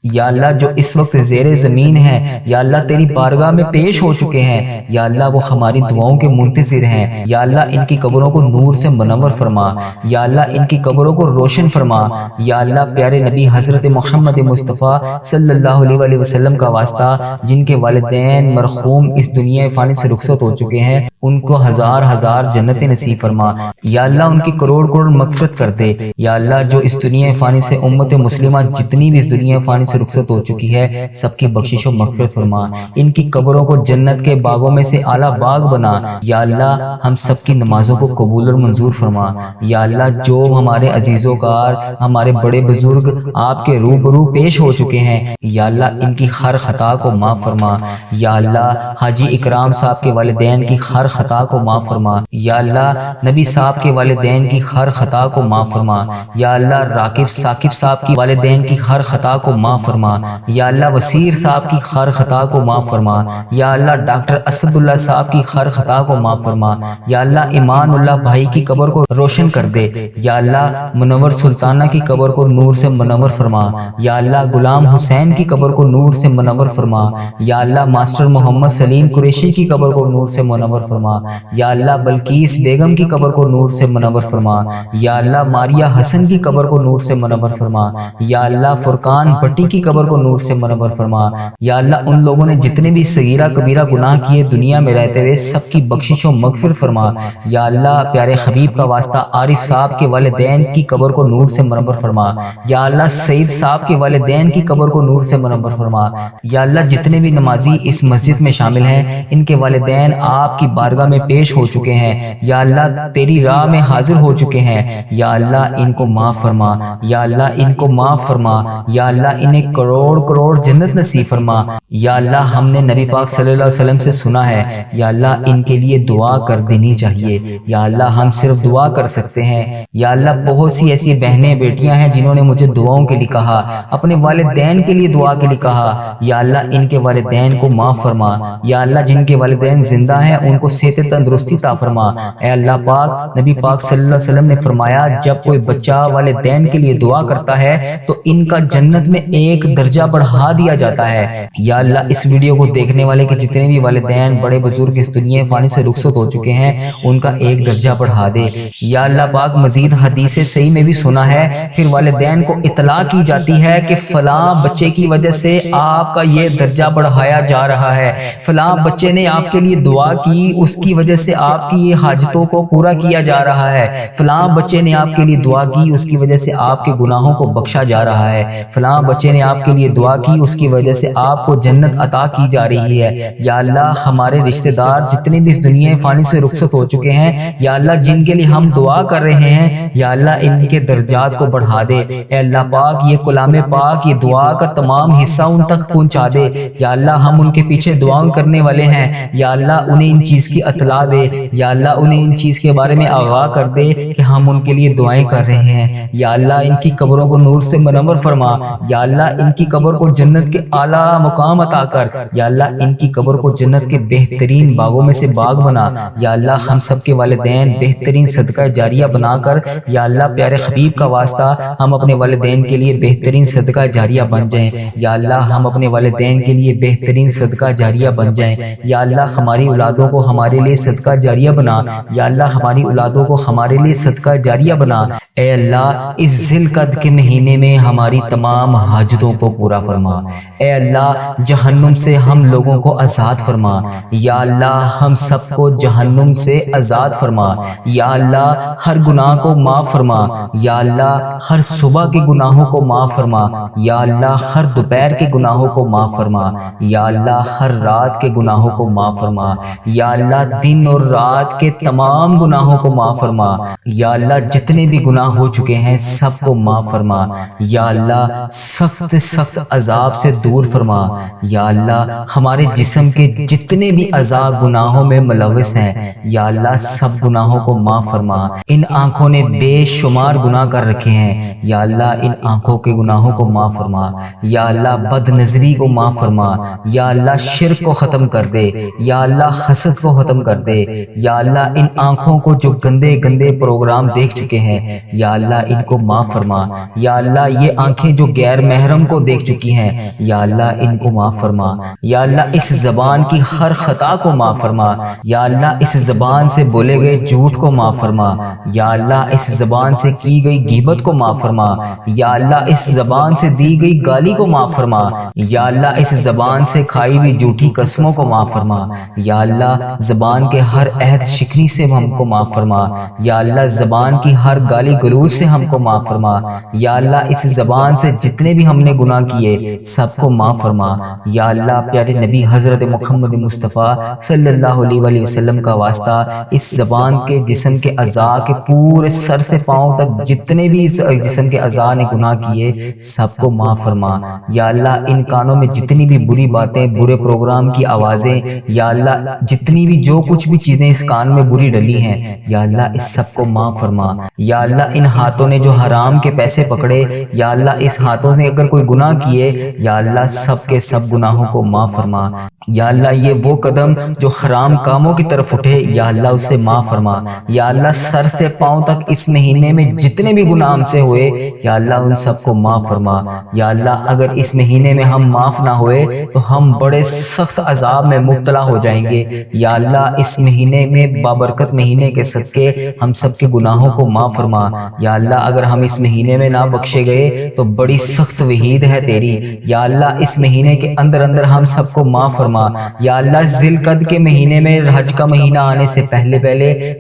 یا اللہ جو اس وقت زیر زمین ہیں یا اللہ تیری بارگاہ میں پیش ہو چکے ہیں یا اللہ وہ ہماری دعاؤں کے منتظر ہیں یا اللہ ان کی قبروں کو نور سے منور فرما یا اللہ ان کی قبروں کو روشن فرما یا اللہ پیارے نبی حضرت محمد مصطفیٰ صلی اللہ علیہ وآلہ وسلم کا واسطہ جن کے والدین مرحوم اس دنیا فانی سے رخصت ہو چکے ہیں ان کو ہزار ہزار جنتیں نصیب فرما یا اللہ ان کی کروڑ کروڑ مغفرت کر دے یا اللہ جو اس دنیا فانی سے امت مسلمہ جتنی بھی اس دنیا فانی سے رخصت ہو چکی ہے سب کی بخشش و مغفرت فرما ان کی قبروں کو جنت کے باغوں میں سے اعلیٰ باغ بنا یا اللہ ہم سب کی نمازوں کو قبول اور منظور فرما یا اللہ جو ہمارے عزیز و کار ہمارے بڑے بزرگ آپ کے روبرو پیش ہو چکے ہیں یا اللہ ان کی ہر خطا کو معاف فرما یا اللہ حاجی اکرام صاحب کے والدین کی ہر خطا کو معاف فرما یا اللہ نبی صاحب کے والدین کی ہر خطا کو معاف فرما یا اللہ راکب ثاقب صاحب کی والدین کی ہر خطا کو معاف فرما یا اللہ وسیر صاحب کی ہر خطا کو معاف فرما یا اللہ ڈاکٹر اسد اللہ صاحب کی ہر خطا کو معاف فرما یا اللہ ایمان اللہ بھائی کی قبر کو روشن کر دے یا اللہ منور سلطانہ کی قبر کو نور سے منور فرما یا اللہ غلام حسین کی قبر کو نور سے منور فرما یا اللہ ماسٹر محمد سلیم قریشی کی قبر کو نور سے منور فرما یا اللہ بلقیس بیگم کی قبر کو نور سے منور فرما یا اللہ ماریہ حسن کی قبر کو نور سے منور فرما یا اللہ فرقان بٹی کی قبر کو نور سے منور فرما یا اللہ ان لوگوں نے جتنے بھی صغیرہ کبیرہ گناہ کیے دنیا میں رہتے ہوئے سب کی بخشش و مغفرت فرما یا اللہ پیارے حبیب کا واسطہ عارف صاحب کے والدین کی قبر کو نور سے منور فرما یا اللہ سعید صاحب کے والدین کی قبر کو نور سے منور فرما یا اللہ جتنے بھی نمازی اس مسجد میں شامل ہیں ان کے والدین آپ کی بارگاہ میں پیش ہو چکے ہیں یا اللہ تیری راہ میں حاضر ہو چکے ہیں یا اللہ ان کو معاف فرما یا اللہ ان کو معاف فرما یا اللہ انہیں کروڑ کروڑ جنت نصیب فرما یا اللہ ہم نے نبی پاک صلی اللہ علیہ وسلم سے سنا ہے یا اللہ ان کے لیے دعا کر دینی چاہیے یا اللہ ہم صرف دعا کر سکتے ہیں یا اللہ بہت سی ایسی بہنیں بیٹیاں ہیں جنہوں نے مجھے دعاؤں کے لیے کہا اپنے والدین کے لیے دعا کے لیے کہا یا اللہ ان کے والدین کو معاف فرما یا اللہ جن کے والدین زندہ ہیں ان کو صحت تندرستی عطا فرما اے اللہ پاک نبی پاک صلی اللہ علیہ وسلم نے فرمایا جب کوئی بچہ والدین کے لیے دعا کرتا ہے تو ان کا جنت میں ایک درجہ بڑھا دیا جاتا ہے یا اللہ اس ویڈیو کو دیکھنے والے کے جتنے بھی والدین بڑے بزرگ اس دنیا فانی سے رخصت ہو چکے ہیں ان کا ایک درجہ بڑھا دے یا اللہ پاک مزید حدیث صحیح میں بھی سنا ہے پھر والدین کو اطلاع کی جاتی ہے کہ فلاں بچے کی وجہ سے آپ کا یہ درجہ بڑھایا جا رہا ہے فلاں بچے نے آپ کے لیے دعا کی اس کی وجہ سے آپ کی یہ حاجتوں کو پورا کیا جا رہا ہے فلاں بچے نے آپ کے لیے دعا کی اس کی وجہ سے آپ کے گناہوں کو بخشا جا رہا ہے فلاں بچے نے آپ کے لیے دعا کی اس کی وجہ سے آپ کو جنت عطا کی جا رہی ہے یا اللہ ہمارے رشتہ دار جتنے بھی اس دنیا فانی سے رخصت ہو چکے ہیں یا اللہ جن کے لیے ہم دعا کر رہے ہیں یا اللہ ان کے درجات کو بڑھا دے اے اللہ پاک یہ کلام پاک یہ دعا کا تمام حصہ ان تک پہنچا دے یا اللہ ہم ان کے پیچھے دعاؤں کرنے والے ہیں یا اللہ انہیں ان چیز کی اطلاع دے یا اللہ انہیں ان چیز کے بارے میں آگاہ کر دے کہ ہم ان کے لیے دعائیں کر رہے ہیں یا اللہ ان کی قبروں کو نور سے منور فرما یا اللہ ان کی قبر کو جنت کے اعلیٰ مقام عطا کر یا اللہ ان کی قبر کو جنت کے بہترین باغوں میں سے باغ بنا یا اللہ ہم سب کے والدین بہترین صدقہ جاریہ بنا کر یا اللہ پیارے حبیب کا واسطہ ہم اپنے والدین کے لیے بہترین صدقہ جاریہ بن جائیں یا اللہ ہم اپنے والدین کے لیے بہترین صدقہ جاریہ بن جائیں یا اللہ ہماری اولادوں کو ہمارے لیے صدقہ جاریہ بنا یا اللہ ہماری اولادوں کو ہمارے لیے صدقہ جاریہ بنا اے اللہ اس ذی القعدہ کے مہینے میں ہماری تمام حاجتوں کو پورا فرما اے اللہ جہنم سے ہم لوگوں کو آزاد فرما یا اللہ ہم سب کو جہنم سے آزاد فرما یا اللہ ہر گناہ کو معاف فرما یا اللہ ہر صبح کے گناہوں کو معاف فرما یا اللہ ہر دوپہر کے گناہوں کو معاف فرما یا اللہ ہر رات کے گناہوں کو معاف فرما یا اللہ دن اور رات کے تمام گناہوں کو معاف فرما یا اللہ جتنے بھی گناہ ہو چکے ہیں سب کو معاف فرما یا اللہ سخت سخت عذاب سے دور فرما یا اللہ ہمارے جسم کے جتنے بھی اعضاء گناہوں میں ملوث ہیں یا اللہ سب گناہوں کو معاف فرما ان آنکھوں نے بے شمار گناہ کر رکھے ہیں یا اللہ ان آنکھوں کے گناہوں کو معاف فرما یا اللہ بد نظری کو معاف فرما یا اللہ شرک کو ختم کر دے یا اللہ حسد کو ختم کر دے۔ یا اللہ ان آنکھوں کو جو گندے گندے پروگرام دیکھ چکے ہیں یا اللہ ان کو معاف فرما۔ یا اللہ یہ آنکھیں جو غیر محرم کو دیکھ چکی ہیں یا اللہ ان کو معاف فرما۔ یا اللہ اس زبان کی ہر خطا کو معاف فرما۔ یا اللہ اس زبان سے بولے گئے جھوٹ کو معاف فرما۔ یا اللہ اس زبان سے کی گئی غیبت کو معاف فرما۔ یا اللہ اس زبان سے دی گئی گالی کو معاف فرما۔ یا اللہ اس زبان سے کھائی ہوئی جھوٹی قسموں کو معاف فرما۔ یا اللہ زبان کے ہر عہد شکنی سے ہم کو معاف فرما۔ یا اللہ زبان کی ہر گالی گلوچ سے ہم کو معاف فرما۔ یا اللہ اس زبان سے جتنے بھی ہم نے گناہ کیے سب کو معاف فرما۔ یا اللہ پیارے نبی حضرت محمد مصطفیٰ صلی اللہ علیہ وآلہ وسلم کا واسطہ اس زبان کے جسم کے اعضاء کے پورے سر سے پاؤں تک جتنے بھی اس جسم کے اعضاء نے گناہ کیے سب کو معاف فرما۔ یا اللہ ان کانوں میں جتنی بھی بری باتیں برے پروگرام کی آوازیں یا اللہ جتنی بھی جو کچھ بھی چیزیں اس کان میں بری ڈلی ہیں یا اللہ اس سب کو معاف فرما۔ یا اللہ ان ہاتھوں نے جو حرام کے پیسے پکڑے یا اللہ اس ہاتھوں سے اگر کوئی گناہ کیے یا اللہ سب کے سب گناہوں کو معاف فرما۔ یا اللہ یہ وہ قدم جو حرام کاموں کی طرف اٹھے یا اللہ اسے معاف فرما۔ یا اللہ سر سے پاؤں تک اس مہینے میں جتنے بھی گناہ ہم سے ہوئے یا اللہ ان سب کو معاف فرما۔ یا اللہ اگر اس مہینے میں ہم معاف نہ ہوئے تو ہم بڑے سخت عذاب میں مبتلا ہو جائیں گے۔ یا اللہ اس مہینے میں بابرکت مہینے کے صدقے ہم سب کے گناہوں کو معاف فرما۔ یا اللہ اگر ہم اس مہینے میں نہ بخشے گئے تو بڑی سخت وعید ہے تیری۔ یا اللہ اس مہینے کے اندر اندر ہم سب کو معاف فرما۔ یا اللہ ذی القعدہ کے مہینے میں حج کا مہینہ آنے سے پہلے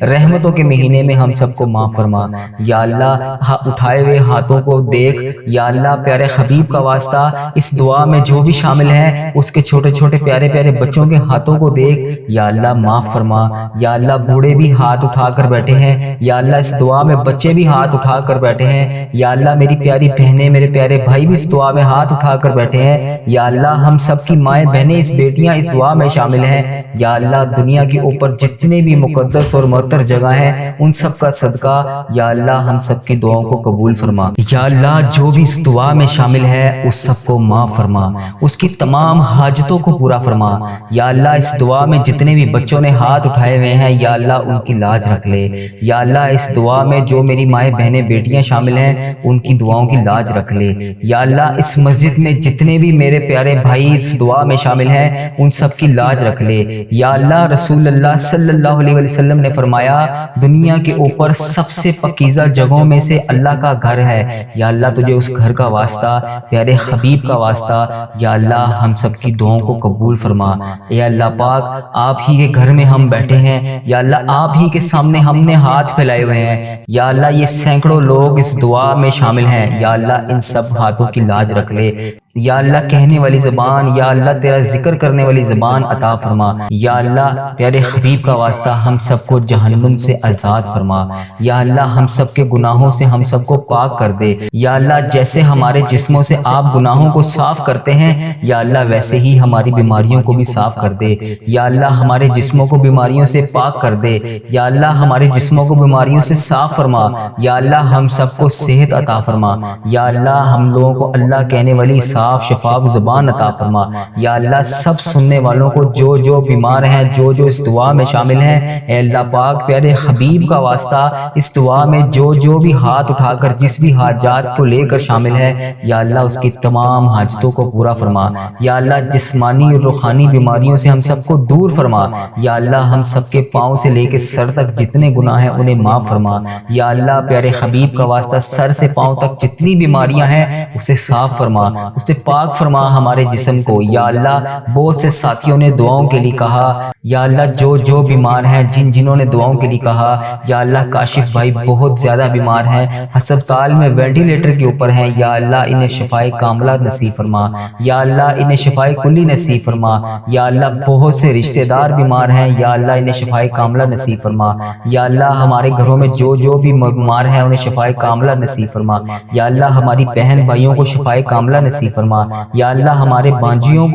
رحمتوں کے مہینے میں ہم سب کو معاف فرما۔ یا اللہ اٹھائے ہوئے ہاتھوں کو دیکھ یا اللہ پیارے حبیب کا واسطہ اس دعا میں جو بھی شامل ہیں اس کے چھوٹے چھوٹے پیارے پیارے بچوں کے ہاتھوں کو دیکھ یا اللہ معاف فرما۔ یا اللہ بوڑھے بھی ہاتھ اٹھا کر بیٹھے ہیں یا اللہ اس دعا میں بچے بھی ہاتھ اٹھا کر بیٹھے ہیں۔ یا اللہ میری پیاری بہنیں میرے پیارے بھائی بھی اس دعا میں ہاتھ اٹھا کر بیٹھے ہیں۔ یا اللہ ہم سب کی مائیں بہنیں اس بیٹیاں اس دعا میں شامل ہیں۔ یا اللہ دنیا کے اوپر جتنے بھی مقدس اور معطر جگہ ہیں ان سب کا صدقہ یا اللہ ہم سب کی دعاؤں کو قبول فرما۔ یا اللہ جو بھی اس دعا میں شامل ہے اس سب کو معاف فرما، اس کی تمام حاجتوں کو پورا فرما۔ یا اللہ اس دعا میں جتنے بھی بچوں نے ہاتھ اٹھائے ہوئے ہیں یا اللہ ان کی لاج رکھ لے۔ یا اللہ اس دعا میں جو میری مائیں بہنیں بیٹیاں شامل ہیں ان کی دعاؤں کی لاج رکھ لے۔ یا اللہ اس مسجد میں جتنے بھی میرے پیارے بھائی اس دعا میں شامل ہیں ان سب کی لاج رکھ لے۔ یا اللہ رسول اللہ صلی اللہ علیہ وسلم نے فرمایا دنیا کے اوپر سب سے پاکیزہ جگہوں میں سے اللہ کا گھر ہے۔ یا اللہ تجھے اس گھر کا واسطہ پیارے حبیب کا واسطہ یا اللہ ہم سب کی دعاؤں کو قبول فرما۔ اے اللہ پاک آپ ہی کے گھر میں ہم بیٹھے ہیں یا اللہ آپ ہی کے سامنے ہم نے ہاتھ پھیلائے ہوئے ہیں یا اللہ یہ سینکڑوں لوگ اس دعا میں شامل ہیں یا اللہ ان سب ہاتھوں کی لاج رکھ لے۔ یا اللہ کہنے والی زبان یا اللہ تیرا ذکر کرنے والی زبان عطا فرما۔ یا اللہ پیارے حبیب کا واسطہ ہم سب کو جہنم سے آزاد فرما۔ یا اللہ ہم سب کے گناہوں سے ہم سب کو پاک کر دے۔ یا اللہ جیسے ہمارے جسموں سے آپ گناہوں کو صاف کرتے ہیں یا اللہ ویسے ہی ہماری بیماریوں کو بھی صاف کر دے۔ یا اللہ ہمارے جسموں کو بیماریوں سے پاک کر دے۔ یا اللہ ہمارے جسموں کو بیماریوں سے صاف فرما۔ یا اللہ ہم سب کو صحت عطا فرما۔ یا اللہ ہم لوگوں کو اللہ کہنے والی صاف شفاف زبان عطا فرما۔ یا اللہ سب سننے والوں کو جو جو بیمار ہیں جو جو اس دعا میں شامل ہیں اے اللہ پاک پیارے حبیب کا واسطہ اس دعا میں جو جو بھی ہاتھ اٹھا کر جس بھی حاجات کو لے کر شامل ہے یا اللہ اس کی تمام حاجتوں کو پورا فرما۔ یا اللہ جسمانی اور روحانی بیماریوں سے ہم سب کو دور فرما۔ یا اللہ ہم سب کے پاؤں سے لے کے سر تک جتنے گناہ ہیں انہیں معاف فرما۔ یا اللہ پیارے حبیب کا واسطہ سر سے پاؤں تک جتنی بیماریاں ہیں اسے صاف فرما، اسے پاک فرما ہمارے جسم کو۔ یا اللہ بہت سے ساتھیوں نے دعاؤں کے لیے کہا یا اللہ جو جو بیمار ہیں جنہوں نے دعاؤں کے لیے کہا یا اللہ کاشف بھائی بہت زیادہ بیمار ہیں ہسپتال میں وینٹیلیٹر کے اوپر ہیں یا اللہ انہیں شفائے کاملہ نصیب فرما۔ یا اللہ انہیں شفائے کلی نصیب فرما۔ یا اللہ بہت سے رشتہ دار بیمار ہیں یا اللہ انہیں شفائے کاملہ نصیب فرما۔ یا اللہ ہمارے گھروں میں جو جو بھی بیمار ہیں انہیں شفائے کاملہ نصیب فرما۔ یا اللہ ہماری بہن بھائیوں کو شفائے کاملہ نصیب فرما۔ فرما، یا اللہ ہمارے بانجیوں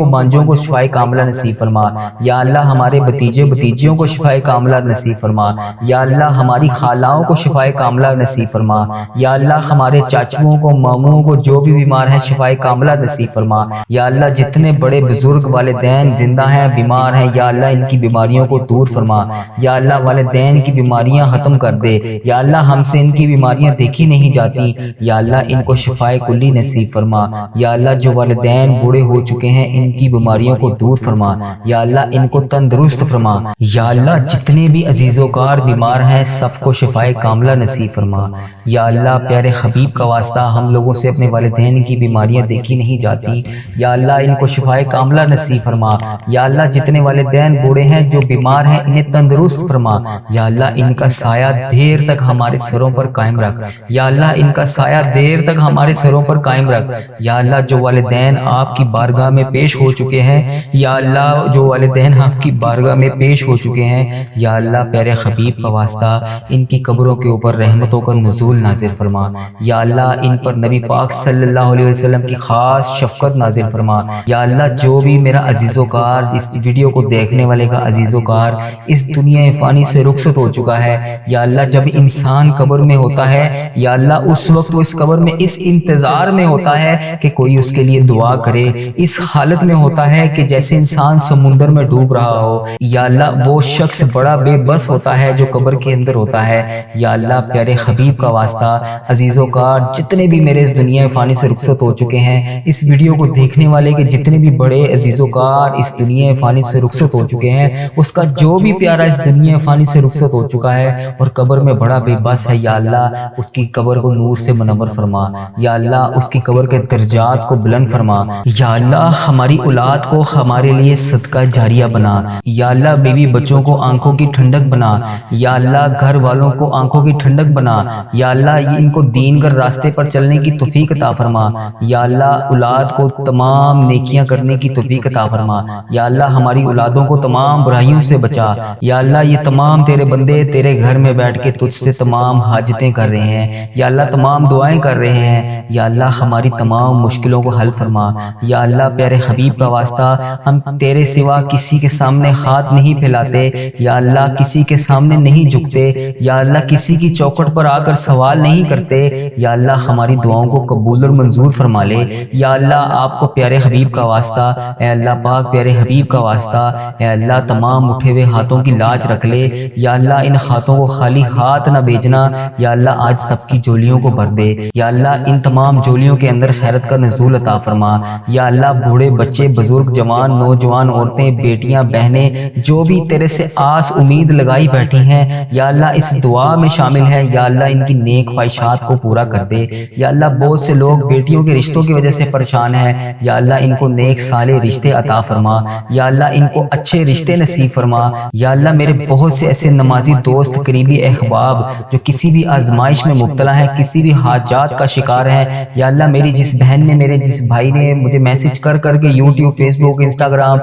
کو شفائے کاملہ نصیب فرما، یا اللہ ہمارے بتیجیوں کو شفائے کاملہ نصیب فرما، یا اللہ ہماری خالاؤں کو شفائے کاملہ نصیب فرما، یا اللہ ہمارے چاچوؤں کو ماموں کو جو بھی بیمار ہیں شفائے کاملہ نصیب فرما، یا اللہ جتنے بڑے بزرگ والدین زندہ ہیں بیمار ہیں یا اللہ ان کی بیماریوں کو دور فرما، یا اللہ والدین کی بیماریاں ختم کر دے، یا اللہ ہم سے ان کی بیماریاں دیکھی نہیں جاتی، یا اللہ ان کو شفائے کلی نصیب فرما، یا اللہ جو والدین بوڑھے ہو چکے ہیں ان کی بیماریوں کو دور فرما، یا اللہ ان کو تندرست فرما، یا اللہ جتنے بھی عزیز و کار بیمار ہیں سب کو شفائے کاملہ نصیب فرما، یا اللہ پیارے حبیب کا واسطہ ہم لوگوں سے اپنے والدین کی بیماریاں دیکھی نہیں جاتی، یا اللہ ان کو شفائے کاملہ نصیب فرما، یا اللہ جتنے والدین بوڑھے ہیں جو بیمار ہیں انہیں تندرست فرما، یا اللہ ان کا سایہ دیر تک ہمارے سروں پر قائم رکھ، یا اللہ ان کا سایہ دیر تک ہمارے سروں پر قائم رکھ، یا اللہ جو والدین آپ کی بارگاہ میں پیش ہو چکے ہیں، یا اللہ جو والدین آپ کی بارگاہ میں پیش ہو چکے ہیں، یا اللہ پیارے حبیب کا واسطہ ان کی قبروں کے اوپر رحمتوں کا نزول نازل فرما، یا اللہ ان پر نبی پاک صلی اللہ علیہ وسلم کی خاص شفقت نازل فرما، یا اللہ جو بھی میرا عزیز و کار اس ویڈیو کو دیکھنے والے کا عزیز و کار اس دنیا فانی سے رخصت ہو چکا ہے، یا اللہ جب انسان قبر میں ہوتا ہے یا اللہ اس وقت وہ اس قبر میں اس انتظار میں ہوتا ہے کہ کوئی اس کے لیے دعا کرے، اس حالت میں ہوتا ہے کہ جیسے انسان سمندر میں ڈوب رہا ہو، یا اللہ وہ شخص بڑا بے بس ہوتا ہے جو قبر کے اندر ہوتا ہے، یا اللہ پیارے حبیب کا واسطہ عزیز و کار جتنے بھی میرے اس دنیا فانی سے رخصت ہو چکے ہیں، اس ویڈیو کو دیکھنے والے کے جتنے بھی بڑے عزیز و کار اس دنیا فانی سے رخصت ہو چکے ہیں، اس کا جو بھی پیارا اس دنیا فانی سے رخصت ہو چکا ہے اور قبر میں بڑا بے بس ہے، یا اللہ اس کی قبر کو نور سے منور فرما، یا اللہ اس کی قبر کے درجات کو بلند فرما، یا اللہ ہماری اولاد کو ہمارے لیے صدقہ جاریہ بنا، یا اللہ بیوی بچوں کو آنکھوں کی ٹھنڈک بنا، یا اللہ گھر والوں کو آنکھوں کی ٹھنڈک بنا، یا اللہ ان کو دین کے راستے پر چلنے کی توفیق عطا فرما، یا اللہ اولاد کو تمام نیکیاں کرنے کی توفیق عطا فرما، یا اللہ ہماری اولادوں کو تمام برائیوں سے بچا، یا اللہ یہ تمام تیرے بندے تیرے گھر میں بیٹھ کے تجھ سے تمام حاجتیں کر رہے ہیں، یا اللہ تمام دعائیں کر رہے ہیں، یا اللہ ہماری تمام مشکلوں کو حل فرما، یا اللہ پیارے حبیب کا واسطہ ہم تیرے سوا کسی کے سامنے ہاتھ نہیں پھیلاتے، یا اللہ کسی کے سامنے نہیں جھکتے، یا اللہ کسی کی چوکھٹ پر آ کر سوال نہیں کرتے، یا اللہ ہماری دعاؤں کو قبول اور منظور فرما لے، یا اللہ آپ کو پیارے حبیب کا واسطہ اے اللہ پاک پیارے حبیب کا واسطہ اے اللہ تمام اٹھے ہوئے ہاتھوں کی لاج رکھ لے، یا اللہ ان ہاتھوں کو خالی ہاتھ نہ بھیجنا، یا اللہ آج سب کی جولیوں کو بھر دے، یا اللہ ان تمام جولیوں کے اندر خیرت کا نزول عطا فرما، یا اللہ بوڑھے بچے بزرگ جوان نوجوان عورتیں بیٹیاں بہنیں جو بھی تیرے سے آس امید لگائی بیٹھی ہیں، یا اللہ اس دعا میں شامل ہیں، یا اللہ ان کی نیک خواہشات کو پورا کر دے، یا اللہ بہت سے لوگ بیٹیوں کے رشتوں کی وجہ سے پریشان ہیں، یا اللہ ان کو نیک صالح رشتے عطا فرما، یا اللہ ان کو اچھے رشتے نصیب فرما، یا اللہ میرے بہت سے ایسے نمازی دوست قریبی احباب جو کسی بھی آزمائش میں مبتلا ہیں، کسی بھی حاجات کا شکار ہیں، یا اللہ میری جس بہن نے میرے جس بھائی نے مجھے میسج کر کے یوٹیوب فیس بک انسٹاگرام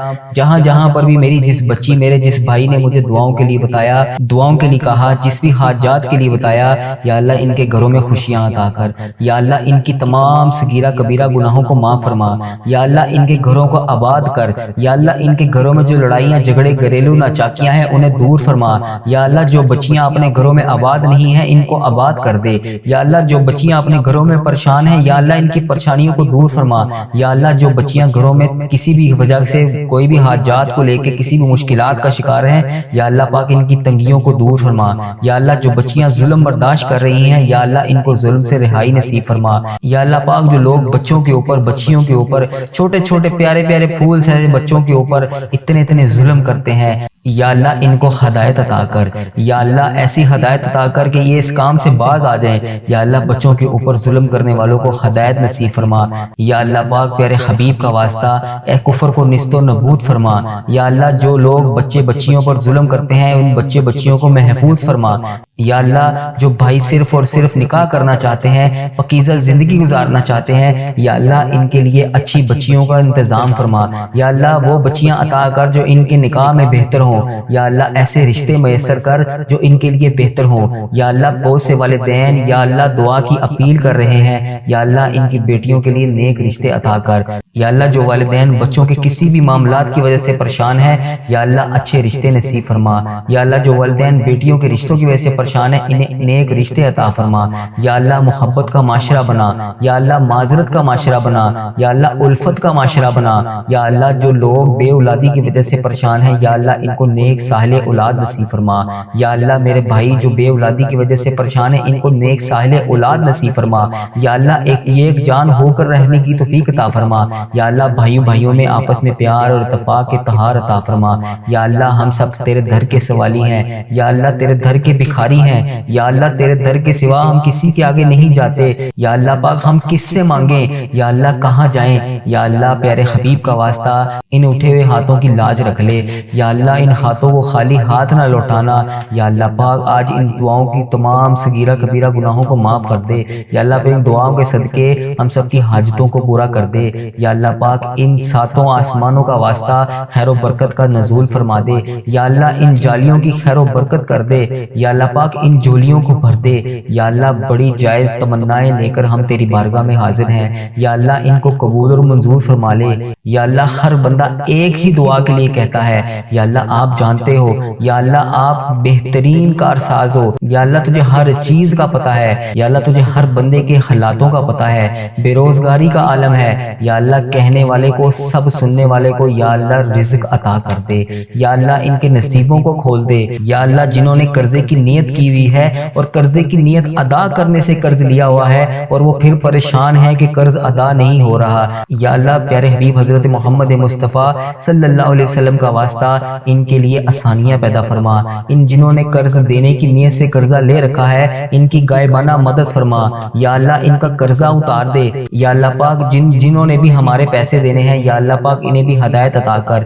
جہاں پر بھی میری جس بچی میرے جس بھائی نے مجھے دعاؤں کے لیے بتایا، دعاؤں کے لیے کہا، جس بھی حاجات کے لیے بتایا، یا اللہ ان کے گھروں میں خوشیاں عطا کر، یا اللہ ان کی تمام صغیرہ کبیرہ گناہوں کو معاف فرما، یا اللہ ان کے گھروں کو آباد کر، یا اللہ ان کے گھروں میں جو لڑائیاں جھگڑے گھریلو ناچاکیاں ہیں انہیں دور فرما، یا اللہ جو بچیاں اپنے گھروں میں آباد نہیں ہیں ان کو آباد کر دے، یا اللہ جو بچیاں اپنے گھروں میں پریشان ہیں یا اللہ ان کی پریشانیوں کو دور فرما، یا اللہ جو بچیاں گھروں میں کسی بھی وجہ سے کوئی بھی حاجات کو لے کے کسی بھی مشکلات کا شکار ہیں، یا اللہ پاک ان کی تنگیوں کو دور فرما، یا اللہ جو بچیاں ظلم برداشت کر رہی ہیں یا اللہ ان کو ظلم سے رہائی نصیب فرما، یا اللہ پاک جو لوگ بچوں کے اوپر بچیوں کے اوپر چھوٹے چھوٹے پیارے پیارے پھول سے بچوں کے اوپر اتنے ظلم کرتے ہیں، یا اللہ ان کو ہدایت عطا کر، یا اللہ ایسی ہدایت عطا کر کہ یہ اس کام سے باز آ جائیں، یا اللہ بچوں کے اوپر ظلم کرنے والوں کو ہدایت نصیب فرما، یا اللہ پاک پیارے حبیب کا واسطہ اے کفر کو نیست و نابود فرما، یا اللہ جو لوگ بچے بچیوں پر ظلم کرتے ہیں ان بچے بچیوں کو محفوظ فرما، یا اللہ جو بھائی صرف اور صرف نکاح کرنا چاہتے ہیں، پاکیزہ زندگی گزارنا چاہتے ہیں، یا اللہ ان کے لیے اچھی بچیوں کا انتظام فرما، یا اللہ وہ بچیاں عطا کر جو ان کے نکاح میں بہتر ہوں، یا اللہ ایسے رشتے میسر کر جو ان کے لیے بہتر ہوں، یا اللہ بہت سے والدین یا اللہ دعا کی اپیل کر رہے ہیں، یا اللہ ان کی بیٹیوں کے لیے نیک رشتے عطا کر، یا اللہ جو والدین بچوں کے کسی بھی معاملات کی وجہ سے پریشان ہیں، یا اللہ اچھے رشتے نصیب فرما، یا اللہ جو والدین بیٹیوں کے رشتوں کی وجہ سے پریشان ہیں انہیں نیک رشتے عطا فرما، یا اللہ محبت کا معاشرہ بنا، یا اللہ معذرت کا معاشرہ بنا، یا اللہ الفت کا معاشرہ بنا، یا اللہ جو لوگ بے اولادی کی وجہ سے پریشان ہیں یا اللہ ان کو نیک صالح اولاد نصیب فرما، یا اللہ میرے بھائی جو بے اولادی کی وجہ سے پریشان ہیں ان کو نیک صالح اولاد نصیب فرما، یا اللہ ایک جان ہو کر رہنے کی توفیق عطا فرما، یا اللہ بھائیوں میں آپس میں پیار اور اتفاق کے تہار عطا فرما، یا اللہ ہم سب تیرے در کے سوالی ہیں، یا اللہ تیرے در کے بھکاری ہیں، یا اللہ تیرے در کے سوا ہم کسی کے آگے نہیں جاتے، یا اللہ پاک ہم کس سے مانگیں، یا اللہ کہاں جائیں، یا اللہ پیارے حبیب کا واسطہ ان اٹھے ہوئے ہاتھوں کی لاج رکھ لے، یا اللہ ان ہاتھوں کو خالی ہاتھ نہ لوٹانا، یا اللہ پاک آج ان دعاؤں کی تمام صغیرہ کبیرہ گناہوں کو معاف کر دے، یا اللہ پاک ان دعاؤں کے صدقے ہم سب کی حاجتوں کو پورا کر دے، یا اللہ پاک ان ساتوں آسمانوں کا واسطہ خیر و برکت کا نزول فرما دے، یا اللہ ان جالیوں کی خیر و برکت کر دے، یا اللہ پاک ان جولیوں کو بھر دے، یا اللہ بڑی جائز تمنائیں لے کر ہم تیری بارگاہ میں حاضر ہیں، یا اللہ ان کو قبول اور منظور فرما لے، یا اللہ ہر بندہ ایک ہی دعا کے لیے کہتا ہے، یا اللہ آپ جانتے ہو، یا اللہ آپ بہترین کارساز ہو، یا اللہ تجھے ہر چیز کا پتہ ہے، یا اللہ تجھے ہر بندے کے حالاتوں کا پتہ ہے، بے روزگاری کا عالم ہے، یا اللہ کہنے والے کو سب سننے والے کو یا اللہ رزق عطا کر دے، یا اللہ ان کے نصیبوں کو کھول دے، یا اللہ جنہوں نے قرضے کی نیت کی ہوئی ہے اور قرضے کی نیت ادا کرنے سے قرض لیا ہوا ہے اور وہ پھر پریشان ہے کہ قرض ادا نہیں ہو رہا، یا اللہ پیارے حبیب حضرت محمد مصطفیٰ صلی اللہ علیہ وسلم کا واسطہ ان کے لیے آسانیاں پیدا فرما، ان جنہوں نے قرض دینے کی نیت سے قرضہ لے رکھا ہے ان کی غائبانہ مدد فرما، یا اللہ ان کا قرضہ اتار دے، یا اللہ پاک جنہوں نے بھی ہمارے پیسے دینے ہیں یا اللہ پاک انہیں بھی ہدایت عطا کر،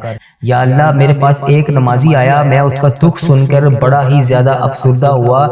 یا اللہ میرے پاس ایک نمازی آیا، میں اس کا دکھ سن کر بڑا ہی زیادہ افسردہ ہوا،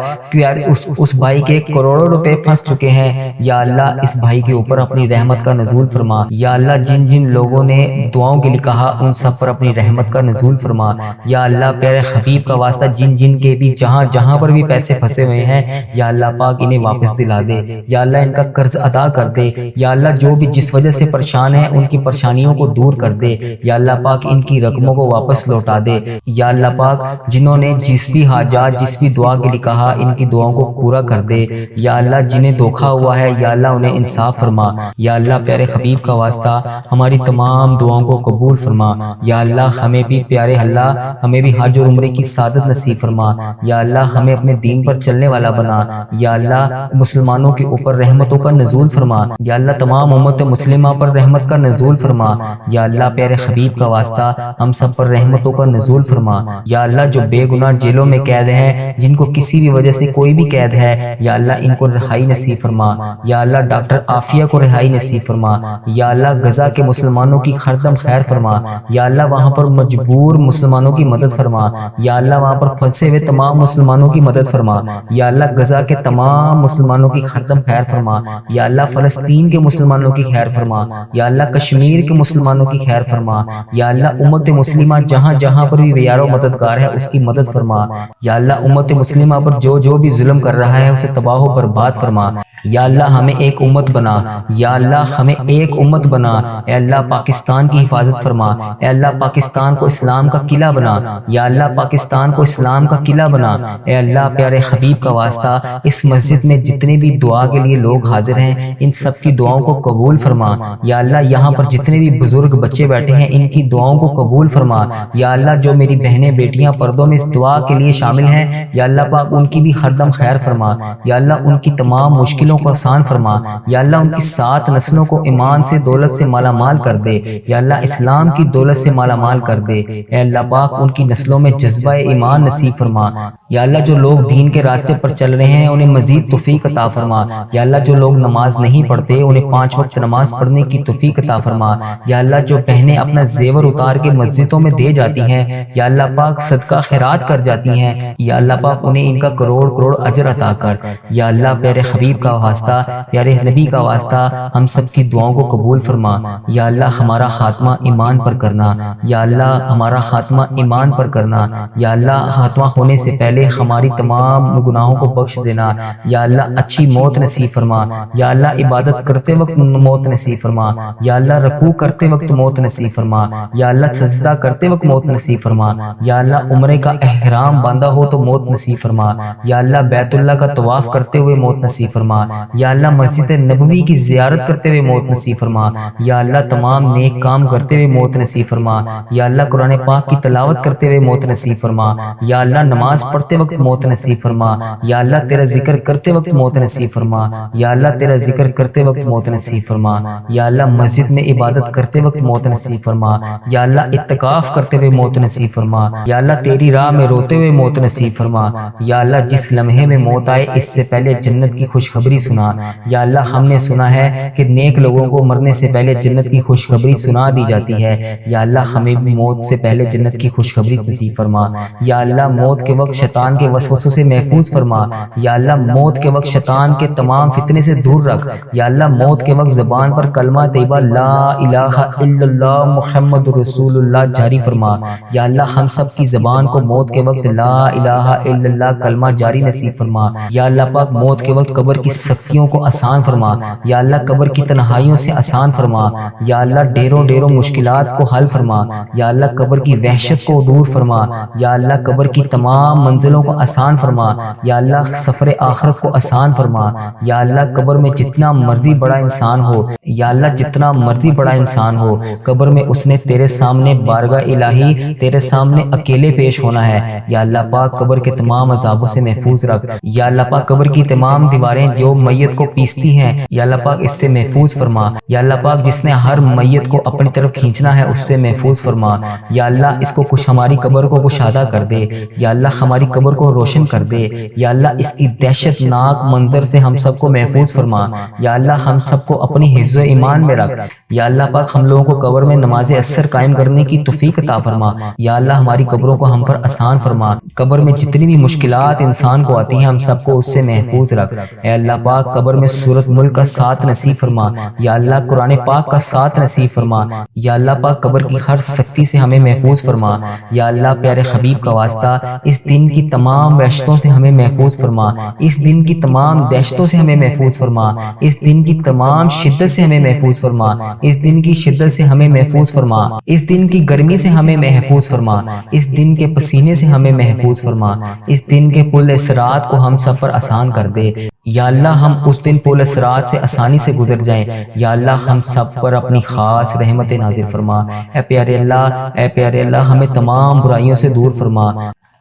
اس بھائی کے کروڑوں روپے پھنس چکے ہیں، یا اللہ اس بھائی کے اوپر اپنی رحمت کا نزول فرما، یا اللہ جن لوگوں نے دعاؤں کے لیے کہا ان سب پر اپنی رحمت کا نزول فرما، یا اللہ پیارے حبیب کا واسطہ جن کے بھی جہاں پر بھی پیسے پھنسے ہوئے ہیں یا اللہ پاک انہیں واپس دلا دے، یا اللہ ان کا قرض ادا کر دے، یا اللہ جو بھی جس وجہ سے پریشان ہیں ان کی پریشانیوں کو دور کر دے، یا اللہ پاک ان کی رقموں کو واپس لوٹا دے، یا اللہ پاک جنہوں نے جس بھی حاجات جس بھی دعا کے لیے کہا ان کی دعاؤں کو پورا کر دے، یا اللہ جنہیں دھوکا ہوا ہے یا اللہ انہیں انصاف فرما، یا اللہ پیارے حبیب کا واسطہ ہماری تمام دعاؤں کو قبول فرما، یا اللہ ہمیں بھی پیارے اللہ ہمیں بھی حج اور عمرے کی سعادت نصیب فرما، یا اللہ ہمیں اپنے دین پر چلنے والا بنا، یا اللہ مسلمانوں کے اوپر رحمتوں کا نزول فرما، یا اللہ تمام امت مسلمہ پر رحمت کا نزول فرما، یا اللہ پیارے حبیب کا واسطہ ہم سب پر رحمتوں کا نزول فرما، یا اللہ جو بے گناہ جیلوں میں قید ہیں جن کو کسی بھی وجہ سے کوئی بھی قید ہے یا اللہ ان کو رہائی نصیب فرما، یا اللہ ڈاکٹر عافیہ کو رہائی نصیب فرما، یا اللہ غزہ کے مسلمانوں کی ہردم خیر فرما، یا اللہ وہاں پر مجبور مسلمانوں کی مدد فرما، یا اللہ وہاں پر پھنسے ہوئے تمام مسلمانوں کی مدد فرما، یا اللہ غزہ کے تمام مسلمانوں کی ہردم خیر فرما، یا اللہ فلسطین کے مسلمانوں کی خیر فرما، یا اللہ کشمیر کے مسلمانوں کی خیر فرما، یا اللہ امت مسلمہ جہاں پر بھی بیار و مددگار ہے اس کی مدد فرما، یا اللہ امت مسلمہ پر جو بھی ظلم کر رہا ہے اسے تباہ و برباد فرما، یا اللہ ہمیں ایک امت بنا، یا اللہ ہمیں ایک امت بنا، اے اللہ پاکستان کی حفاظت فرما، اے اللہ پاکستان کو اسلام کا قلعہ بنا، یا اللہ پاکستان کو اسلام کا قلعہ بنا، اے اللہ پیارے حبیب کا واسطہ اس مسجد میں جتنے بھی دعا کے لیے لوگ حاضر ہیں ان سب کی دعاؤں کو قبول فرما، یا اللہ یہاں پر جتنے بھی بزرگ بچے بیٹھے ہیں ان کی دعاؤں کو قبول فرما، یا اللہ جو میری بہنیں بیٹیاں پردوں میں اس دعا کے لیے شامل ہیں یا اللہ پاک ان کی بھی ہردم خیر فرما، یا اللہ ان کی تمام مشکلوں کو آسان فرما، یا اللہ ان کی 7 نسلوں کو ایمان سے دولت سے مالا مال کر دے، یا اللہ اسلام کی دولت سے مالا مال کر دے، اے اللہ پاک ان کی نسلوں میں جذبہ ایمان نصیب فرما، یا اللہ جو لوگ دین کے راستے پر چل رہے ہیں انہیں مزید توفیق عطا فرما۔ یا اللہ جو لوگ نماز نہیں پڑھتے انہیں 5 وقت نماز پڑھنے کی توفیق عطا فرما۔ یا اللہ جو بہنیں اپنا زیور اتار کے مسجدوں میں دے جاتی ہیں، یا اللہ پاک صدقہ خیرات کر جاتی ہیں، یا اللہ پاک انہیں ان کا کروڑ کروڑ اجر عطا کر۔ یا اللہ پیارے حبیب کا واسطہ، پیارے نبی کا واسطہ ہم سب کی دعاؤں کو قبول فرما۔ یا اللہ ہمارا خاتمہ ایمان پر کرنا، یا اللہ ہمارا خاتمہ ایمان پر کرنا۔ یا اللہ خاتمہ ہونے سے پہلے ہماری تمام گناہوں کو بخش دینا۔ یا اللہ اچھی موت نصیب فرما۔ یا اللہ عبادت کرتے وقت موت نصیب فرما۔ یا اللہ رکوع کرتے وقت موت نصیب فرما۔ یا اللہ سجدہ کرتے وقت موت نصیب فرما۔ یا اللہ عمرے کا احرام باندھا ہو تو موت نصیب فرما۔ یا اللہ بیت اللہ کا طواف کرتے ہوئے موت نصیب فرما۔ یا اللہ مسجد نبوی کی زیارت کرتے ہوئے موت نصیب فرما۔ یا اللہ تمام نیک کام کرتے ہوئے موت نصیب فرما۔ یا اللہ قرآن پاک کی تلاوت کرتے ہوئے موت نصیب فرما۔ یا اللہ نماز پڑھتے وقت موت نصیب فرما۔ یا اللہ تیرا ذکر کرتے وقت موت نصیب فرما۔ یا اللہ تیرا ذکر کرتے وقت موت نصیب فرما۔ یا اللہ مسجد میں عبادت کرتے وقت موت نصیب فرما۔ یا اللہ اعتکاف کرتے ہوئے موت نصیب فرما۔ یا اللہ تیری راہ میں روتے ہوئے موت نصیب فرما۔ یا اللہ جس لمحے میں موت آئے اس سے پہلے جنت کی خوشخبری سنا۔ یا اللہ ہم نے سنا ہے کہ نیک لوگوں کو مرنے سے پہلے جنت کی خوشخبری سنا دی جاتی ہے۔ یا اللہ ہمیں بھی موت سے پہلے جنت کی خوشخبری نصیب فرما۔ یا اللہ موت کے وقت شیطان کے وسوسوں سے محفوظ فرما۔ یا اللہ موت کے وقت شیطان کے تمام فتنے سے دور رکھ۔ یا اللہ موت کے وقت زبان پر کلمہ طیبہ لا الہ الا اللہ محمد رسول اللہ جاری فرما۔ یا اللہ ہم سب کی زبان کو موت کے وقت لا الہ الا اللہ کلمہ جاری نصیب فرما۔ یا اللہ پاک موت کے وقت قبر کی سختیوں کو آسان فرما۔ یا اللہ قبر کی تنہائیوں سے آسان فرما۔ یا اللہ ڈیروں ڈیروں مشکلات کو حل فرما۔ یا اللہ قبر کی وحشت کو دور فرما۔ یا اللہ قبر کی تمام منزلوں کو آسان فرما۔ یا اللہ سفر آخرت کو آسان فرما۔ یا اللہ قبر میں جتنا مرضی بڑا انسان ہو، یا اللہ جتنا مرضی بڑا انسان ہو، قبر میں اس نے تیرے سامنے بارگاہ الہی تیرے سامنے اکیلے پیش ہونا ہے۔ یا اللہ پاک قبر کے تمام عذابوں سے محفوظ رکھ۔ یا اللہ پاک قبر کی تمام دیواریں جو میت کو پیستی ہیں، یا اللہ پاک اس سے محفوظ فرما۔ یا اللہ پاک جس نے ہر میت کو اپنی طرف کھینچنا ہے اس سے محفوظ فرما۔ یا اللہ اس کو کچھ ہماری قبر کو کشادہ کر دے۔ یا اللہ ہماری قبر کو روشن کر دے۔ یا اللہ اس کی دہشت ناک منظر سے ہم سب کو محفوظ فرما۔ یا اللہ ہم سب کو اپنی حفظ و ایمان میں رکھ۔ یا اللہ پاک ہم لوگوں کو قبر میں نماز عصر قائم کرنے کی توفیق عطا فرما۔ یا اللہ ہماری قبروں کو ہم پر آسان فرما۔ قبر میں جتنی بھی مشکلات انسان کو آتی ہیں ہم سب کو اس سے محفوظ رکھ۔ اے اللہ پاک قبر میں سورۃ ملک کا ساتھ نصیب فرما۔ یا اللہ قرآن پاک کا ساتھ نصیب فرما۔ یا اللہ پاک قبر کی ہر سختی سے ہمیں محفوظ فرما۔ یا اللہ پیارے حبیب کا واسطہ اس دن کی تمام وحشتوں سے ہمیں محفوظ فرما۔ اس دن کی تمام دہشتوں سے ہمیں محفوظ فرما۔ اس دن کی تمام شدت سے ہمیں محفوظ فرما۔ اس دن کی شدت سے ہمیں محفوظ فرما۔ اس دن کی گرمی سے ہمیں محفوظ فرما۔ اس دن کے پسینے سے ہمیں محفوظ فرما۔ اس دن کے پل اسرات کو ہم سب پر آسان کر دے۔ یا اللہ ہم اس دن پل اسرات سے آسانی سے گزر جائیں۔ یا اللہ ہم سب پر اپنی خاص رحمت نازل فرما۔ اے پیارے اللہ ہمیں تمام برائیوں سے دور فرما۔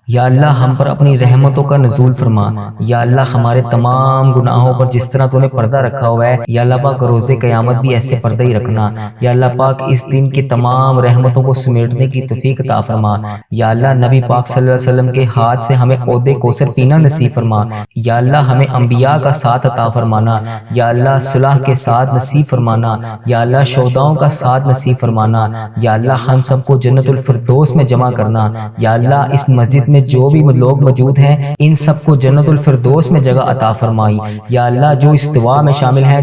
یا اللہ ہم پر اپنی رحمتوں کا نزول فرما۔ یا اللہ ہمارے تمام گناہوں پر جس طرح تو نے پردہ رکھا ہوا ہے، یا اللہ پاک روز قیامت بھی ایسے پردہ ہی رکھنا۔ یا اللہ پاک اس دن کی تمام رحمتوں کو سمیٹنے کی توفیق عطا فرما۔ یا اللہ نبی پاک صلی اللہ علیہ وسلم کے ہاتھ سے ہمیں عہد کوثر پینا نصیب فرما۔ یا اللہ ہمیں انبیاء کا ساتھ عطا فرمانا۔ یا اللہ صلح کے ساتھ نصیب فرمانا۔ یا اللہ شہداؤں کا ساتھ نصیب فرمانا۔ یا اللہ ہم سب کو جنت الفردوس میں جمع کرنا۔ یا اللہ اس مسجد میں جو بھی لوگ موجود ہیں ان سب کو جنت الفردوس میں جگہ عطا فرمائی۔ یا اللہ جو اس دعا میں شامل ہیں،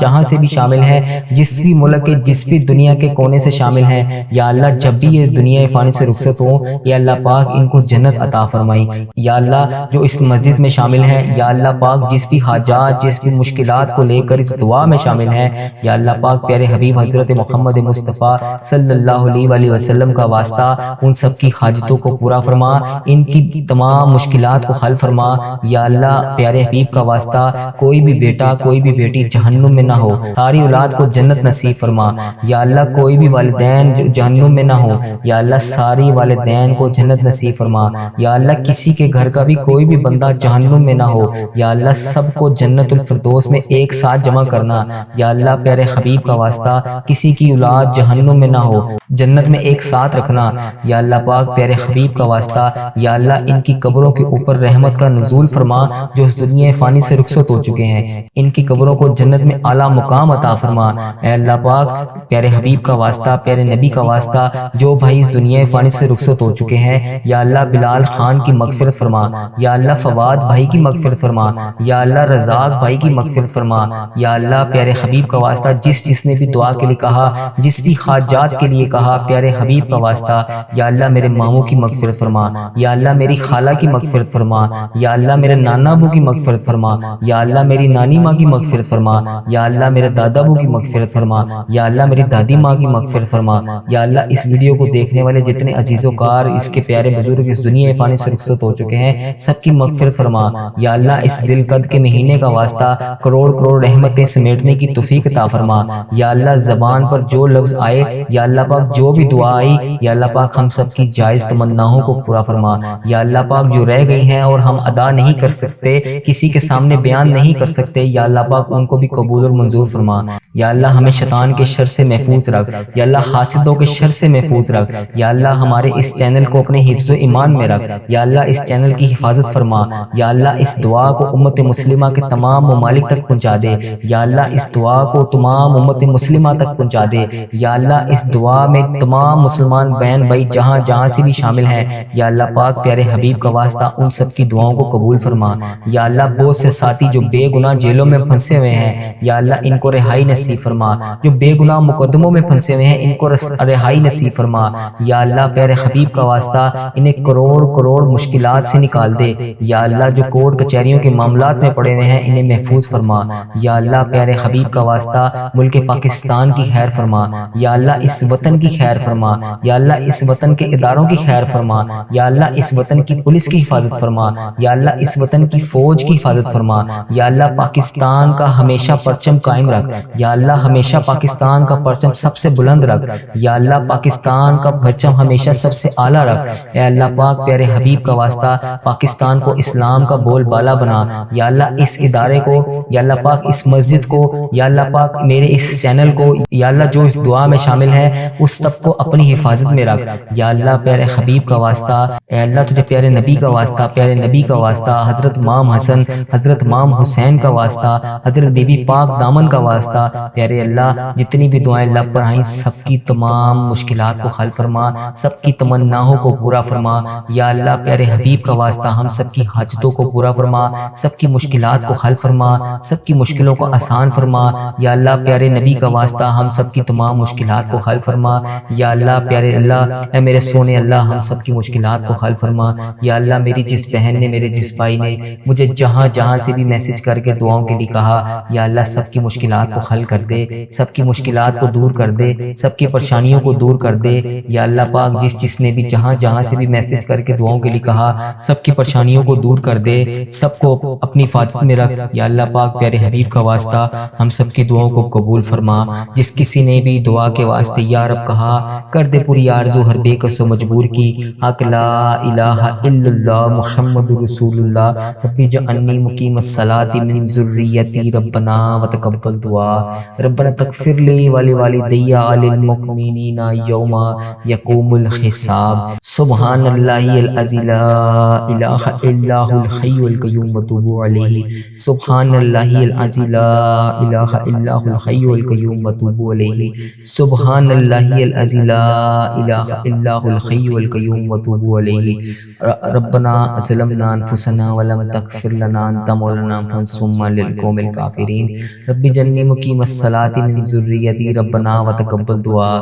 جہاں سے بھی شامل ہیں، جس بھی ملک کے جس بھی دنیا کے کونے سے شامل ہیں، یا اللہ جب بھی یہ دنیا فانی سے رخصت ہو، یا اللہ پاک ان کو جنت عطا فرمائی۔ یا اللہ جو اس مسجد میں شامل ہیں، یا اللہ پاک جس بھی حاجات جس بھی مشکلات کو لے کر اس دعا میں شامل ہیں، یا اللہ پاک پیارے حبیب حضرت محمد مصطفیٰ صلی اللہ علیہ وسلم کا واسطہ ان سب کی حاجتوں کو پورا فرما، ان کی تمام مشکلات کو حل فرما۔ یا اللہ پیارے حبیب کا واسطہ کوئی بھی بیٹا کوئی بھی بیٹی جہنم میں نہ ہو، ساری اولاد کو جنت نصیب فرما۔ یا اللہ کوئی بھی والدین جو جہنم میں نہ ہو، یا اللہ ساری والدین کو جنت نصیب فرما۔ یا اللہ کسی کے گھر کا بھی کوئی بھی بندہ جہنم میں نہ ہو، یا اللہ سب کو جنت الفردوس میں ایک ساتھ جمع کرنا۔ یا اللہ پیارے حبیب کا واسطہ کسی کی اولاد جہنم میں نہ ہو، جنت میں ایک ساتھ رکھنا۔ یا اللہ پاک پیارے حبیب کا واسطہ یا اللہ ان کی قبروں کے اوپر رحمت کا نزول فرما جو اس دنیا فانی سے رخصت ہو چکے ہیں، ان کی قبروں کو جنت میں اعلیٰ مقام عطا فرما۔ اے اللہ پاک پیارے حبیب کا واسطہ پیارے نبی کا واسطہ جو بھائی اس دنیا فانی سے رخصت ہو چکے ہیں، یا اللہ بلال خان کی مغفرت فرما، یا اللہ فواد بھائی کی مغفرت فرما، یا اللہ رزاق بھائی کی مغفرت فرما۔ یا اللہ پیارے حبیب کا واسطہ جس نے بھی دعا کے لیے کہا، جس بھی حاجات کے لیے کہا، پیارے حبیب کا واسطہ یا اللہ میرے ماموں کی مغفرت فرما، یا اللہ میری خالہ کی مغفرت فرما، یا اللہ میرے نانا ابو کی مغفرت فرما، یا اللہ میری نانی ماں کی مغفرت فرما، یا اللہ میرے دادا ابو کی مغفرت فرما، یا اللہ میری دادی ماں کی مغفرت فرما۔ یا اللہ اس ویڈیو کو دیکھنے والے جتنے عزیز و کار اس کے پیارے بزرگ اس دنیا فانی سے رخصت ہو چکے ہیں، سب کی مغفرت فرما۔ یا اللہ اس ذی القعدہ کے مہینے کا واسطہ کروڑ کروڑ رحمتیں سمیٹنے کی توفیق عطا فرما۔ یا اللہ زبان پر جو لفظ آئے، یا اللہ پاک جو بھی دعا آئی، یا اللہ پاک ہم سب کی جائز تمناؤں کو پورا فرما۔ یا اللہ پاک جو رہ گئی ہیں اور ہم ادا نہیں کر سکتے، کسی کے سامنے بیان نہیں کر سکتے، یا اللہ پاک ان کو بھی قبول اور منظور فرما۔ یا اللہ ہمیں شیطان کے شر سے محفوظ رکھ، یا اللہ حاسدوں کے شر سے محفوظ رکھ، یا اللہ ہمارے اس چینل کو اپنے حفظ و ایمان میں رکھ، یا اللہ اس چینل کی حفاظت فرما۔ یا اللہ اس دعا کو امت مسلمہ کے تمام ممالک تک پہنچا دے، یا اللہ اس دعا کو تمام امت مسلمہ تک پہنچا دے۔ یا اللہ اس دعا میں تمام مسلمان بہن بھائی جہاں جہاں سے بھی شامل ہیں، یا اللہ پاک پیارے حبیب کا واسطہ ان سب کی دعاؤں کو قبول فرما۔ یا اللہ بہت سے ساتھی جو بے گناہ جیلوں میں پھنسے ہوئے ہیں، یا اللہ ان کو رہائی نصیب فرما، جو بے گناہ مقدموں میں پھنسے ہوئے ہیں ان کو رہائی نصیب فرما۔ یا اللہ پیارے حبیب کا واسطہ انہیں کروڑ کروڑ مشکلات سے نکال دے، یا اللہ جو کورٹ کچہریوں کے معاملات میں پڑے ہوئے ہیں انہیں محفوظ فرما۔ یا اللہ پیارے حبیب کا واسطہ ملک پاکستان کی خیر فرما، یا اللہ اس وطن کی خیر فرما، یا اللہ اس وطن کے اداروں کی خیر فرما، یا اللہ اس وطن کی پولیس کی حفاظت فرما، یا اللہ اس وطن کی فوج کی حفاظت فرما۔ یا اللہ پاکستان کا ہمیشہ پرچم قائم رکھ، یا اللہ ہمیشہ پاکستان کا پرچم سب سے بلند رکھ، یا اللہ پاکستان کا پرچم ہمیشہ سب سے اعلیٰ رکھ۔ اے اللہ پاک پیارے حبیب کا واسطہ پاکستان کو اسلام کا بول بالا بنا، یا اللہ اس ادارے کو، یا اللہ پاک اس مسجد کو، یا اللہ پاک میرے اس چینل کو، یا اللہ جو اس دعا میں شامل ہے اس سب کو اپنی حفاظت میں رکھ۔ یا اللہ پیارے حبیب کا واسطہ، اے اللہ تجھے پیارے نبی کا واسطہ، پیارے نبی کا واسطہ، حضرت امام حسن، حضرت امام حسین کا واسطہ، حضرت بی بی پاک دامن کا واسطہ، پیارے اللہ جتنی بھی دعائیں اللہ پر آئیں سب کی تمام مشکلات کو حل فرما، سب کی تمناؤں کو پورا فرما۔ یا اللہ پیارے حبیب کا واسطہ ہم سب کی حاجتوں کو پورا فرما، سب کی مشکلات کو حل فرما، سب کی مشکلوں کو آسان فرما۔ یا اللہ پیارے نبی کا واسطہ ہم سب کی تمام مشکلات کو حل فرما۔ یا اللہ پیارے اللہ اے میرے سونے اللہ ہم سب کی مشکلات کو حل فرما۔ یا اللہ میری جس بہن نے، میرے جس بھائی نے مجھے جہاں جہاں سے بھی میسج کر کے دعاؤں کے لیے کہا، یا اللہ سب کی مشکلات کو حل کر دے، سب کی مشکلات کو دور کر دے، سب کی پریشانیوں کو دور کر دے۔ یا اللہ پاک جس نے بھی جہاں جہاں سے بھی میسج کر کے دعاؤں کے لیے کہا، سب کی پریشانیوں کو دور کر دے، سب کو اپنی حفاظت میں رکھ۔ یا اللہ پاک پیارے حبیب کا واسطہ ہم سب کی دعاؤں کو قبول فرما۔ جس کسی نے بھی دعا کے واسطے یا رب کہا، کر دے پوری آرزو ہر بے کس و مجبور کی۔ حق لا الہ الا اللہ محمد رسول اللہ، رب اجعلنی مقیم الصلاۃ من ذریتی، ربنا وتقبل دعا، ربنا تغفر لی ولوالدی وللمؤمنین یوم یقوم الحساب۔ سبحان اللہ العظیم لا الہ الا هو الحی القیوم واتوب علیہ، سبحان اللہ العظیم لا الہ الا هو الحی القیوم واتوب علیہ، سبحان اللہ العظیم لا الہ الا هو الحی القیوم واتوب علیہ۔ ربنا ظلمنا انفسنا ولم تغفر لنا انت مولانا فانصرنا للقوم الکافرین، رب اجعلنی مقیم الصلاۃ من ذریتی، ربنا وتقبل دعا،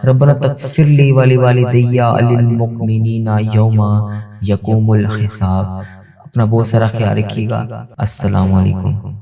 ربنا تغفر لی ولوالدی وللمؤمنین یوم یقوم الحساب۔ اپنا بہت سارا خیال رکھیے گا۔ السلام علیکم۔